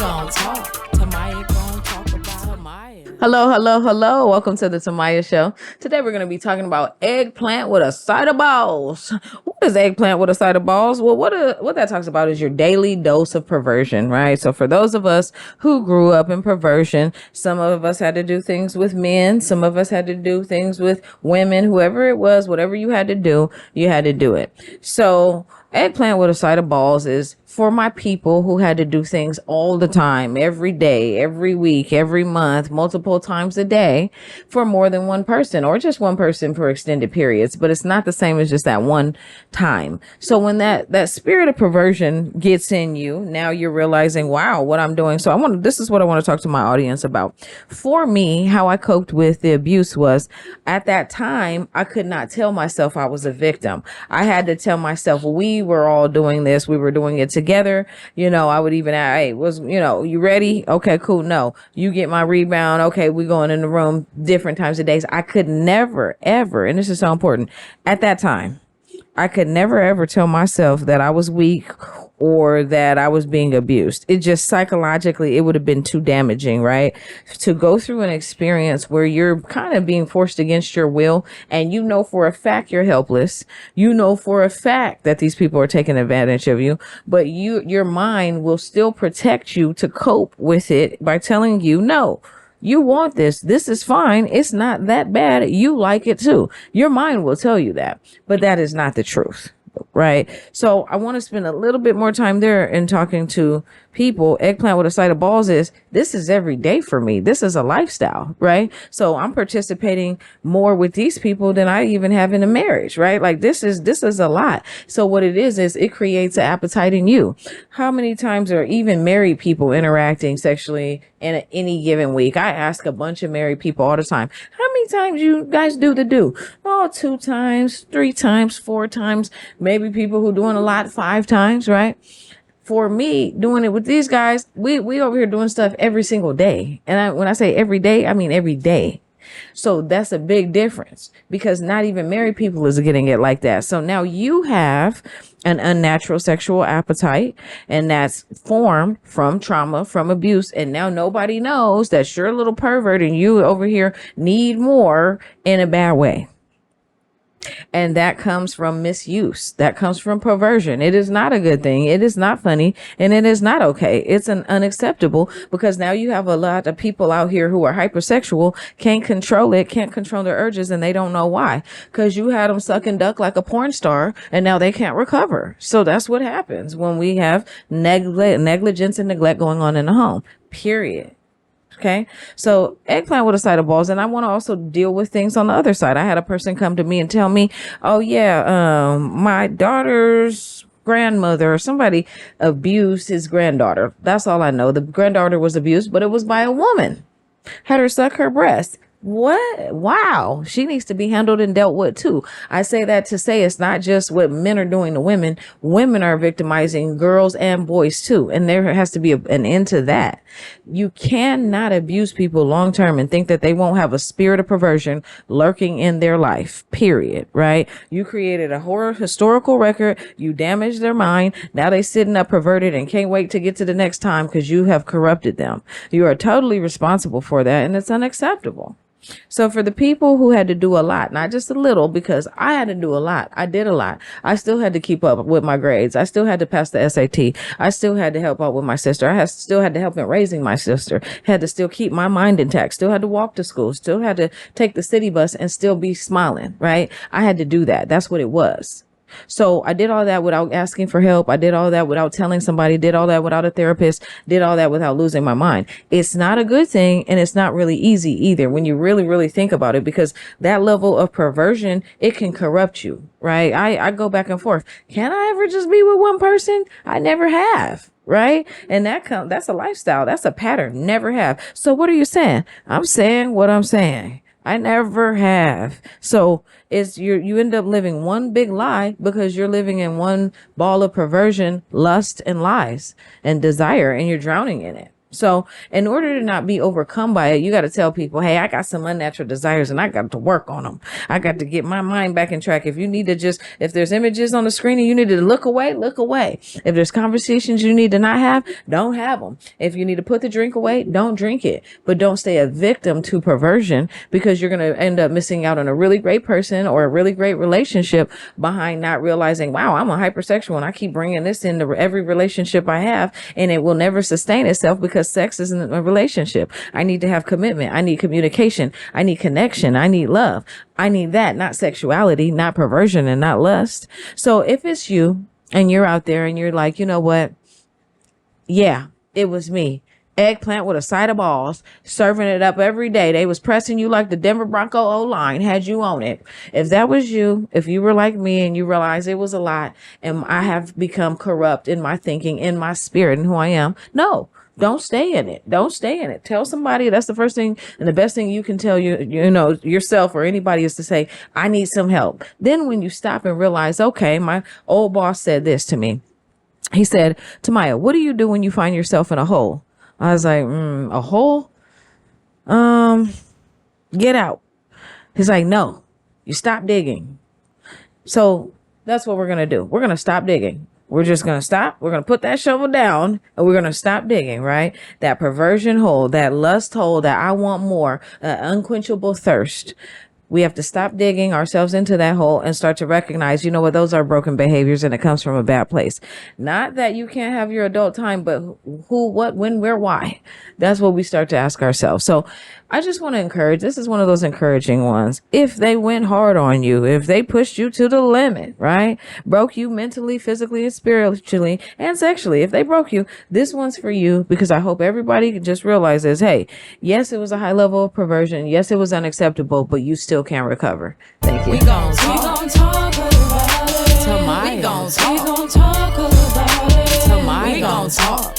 gon' talk. Tamaya gon' talk about Tamaya. Hello. Welcome to the Tamaya Show. Today we're going to be talking about eggplant with a side of balls. What is eggplant with a side of balls? Well, what that talks about is your daily dose of perversion, right? So for those of us who grew up in perversion, some of us had to do things with men, some of us had to do things with women, whoever it was, whatever you had to do, you had to do it. So eggplant with a side of balls is for my people who had to do things all the time, every day, every week, every month, multiple times a day for more than one person or just one person for extended periods. But it's not the same as just that one time. So when that spirit of perversion gets in you, now you're realizing, wow, what I'm doing. So this is what I want to talk to my audience about. For me, how I coped with the abuse was at that time, I could not tell myself I was a victim. I had to tell myself we were all doing this. We were doing it together. I would even ask, hey, you ready? Okay, cool. No, you get my rebound. Okay, we going in the room different times of days. I could never, ever, and this is so important, at that time, I could never, ever tell myself that I was weak or that I was being abused. It just psychologically, it would have been too damaging, right? To go through an experience where you're kind of being forced against your will and you know for a fact you're helpless. You know for a fact that these people are taking advantage of you, but your mind will still protect you to cope with it by telling you, no, you want this. This is fine. It's not that bad. You like it too. Your mind will tell you that, but that is not the truth. Right. So I want to spend a little bit more time there in talking to people. Eggplant with a side of balls this is every day for me. This is a lifestyle. Right. So I'm participating more with these people than I even have in a marriage. Right. Like this is a lot. So what it is it creates an appetite in you. How many times are even married people interacting sexually in any given week? I ask a bunch of married people all the time, how many times you guys do the do? Oh, 2 times, 3 times, 4 times, maybe people who doing a lot 5 times, right? For me, doing it with these guys, we over here doing stuff every single day. And when I say every day, I mean every day. So that's a big difference because not even married people is getting it like that. So now you have an unnatural sexual appetite, and that's formed from trauma, from abuse. And now nobody knows that you're a little pervert and you over here need more in a bad way. And that comes from misuse. That comes from perversion. It is not a good thing. It is not funny, and it is not okay. It's unacceptable because now you have a lot of people out here who are hypersexual, can't control it, can't control their urges, and they don't know why. Because you had them suck and duck like a porn star, and now they can't recover. So that's what happens when we have negligence and neglect going on in the home, period. Okay. So eggplant with a side of balls. And I want to also deal with things on the other side. I had a person come to me and tell me, oh yeah, my daughter's grandmother or somebody abused his granddaughter. That's all I know. The granddaughter was abused, but it was by a woman. Had her suck her breast. What? Wow. She needs to be handled and dealt with too. I say that to say it's not just what men are doing to women. Women are victimizing girls and boys too. And there has to be an end to that. You cannot abuse people long term and think that they won't have a spirit of perversion lurking in their life, period. Right? You created a historical record. You damaged their mind. Now they sitting up perverted and can't wait to get to the next time because you have corrupted them. You are totally responsible for that, and it's unacceptable. So for the people who had to do a lot, not just a little, because I had to do a lot. I did a lot. I still had to keep up with my grades. I still had to pass the SAT. I still had to help out with my sister. Still had to help in raising my sister. Had to still keep my mind intact. Still had to walk to school. Still had to take the city bus and still be smiling, right? I had to do that. That's what it was. So I did all that without asking for help. I did all that without telling somebody, did all that without a therapist, did all that without losing my mind. It's not a good thing. And it's not really easy either when you really, really think about it, because that level of perversion, it can corrupt you, right? I go back and forth. Can I ever just be with one person? I never have. Right. And that's a lifestyle. That's a pattern. Never have. So what are you saying? I'm saying what I'm saying. I never have. So you end up living one big lie because you're living in one ball of perversion, lust, and lies and desire, and you're drowning in it. So in order to not be overcome by it, you got to tell people, hey, I got some unnatural desires and I got to work on them. I got to get my mind back in track. If you need to if there's images on the screen and you need to look away, look away. If there's conversations you need to not have, don't have them. If you need to put the drink away, don't drink it. But don't stay a victim to perversion, because you're going to end up missing out on a really great person or a really great relationship behind not realizing, wow, I'm a hypersexual and I keep bringing this into every relationship I have, and it will never sustain itself because sex isn't a relationship. I need to have commitment. I need communication. I need connection. I need love. I need that, not sexuality, not perversion, and not lust. So if it's you and you're out there and you're like, you know what? Yeah, it was me. Eggplant with a side of balls, serving it up every day. They was pressing you like the Denver Bronco O-line, had you on it. If that was you, if you were like me and you realize it was a lot and I have become corrupt in my thinking, in my spirit and who I am, no, don't stay in it. Don't stay in it. Tell somebody. That's the first thing and the best thing you can tell yourself or anybody is to say, I need some help. Then when you stop and realize, okay, my old boss said this to me. He said, Tamaya, what do you do when you find yourself in a hole? I was like, a hole? Get out. He's like, no, you stop digging. So that's what we're going to do. We're going to stop digging. We're just going to stop. We're going to put that shovel down and we're going to stop digging, right? That perversion hole, that lust hole, that I want more, unquenchable thirst. We have to stop digging ourselves into that hole and start to recognize, you know what, those are broken behaviors and it comes from a bad place. Not that you can't have your adult time, but who, what, when, where, why? That's what we start to ask ourselves. So I just want to encourage, this is one of those encouraging ones. If they went hard on you, if they pushed you to the limit, right? Broke you mentally, physically, and spiritually, and sexually. If they broke you, this one's for you, because I hope everybody just realizes, hey, yes, it was a high level of perversion. Yes, it was unacceptable, but you still can recover. Thank you. We gon' talk about it. Tamaya. We gon' talk about it. Tamaya. We gon' talk.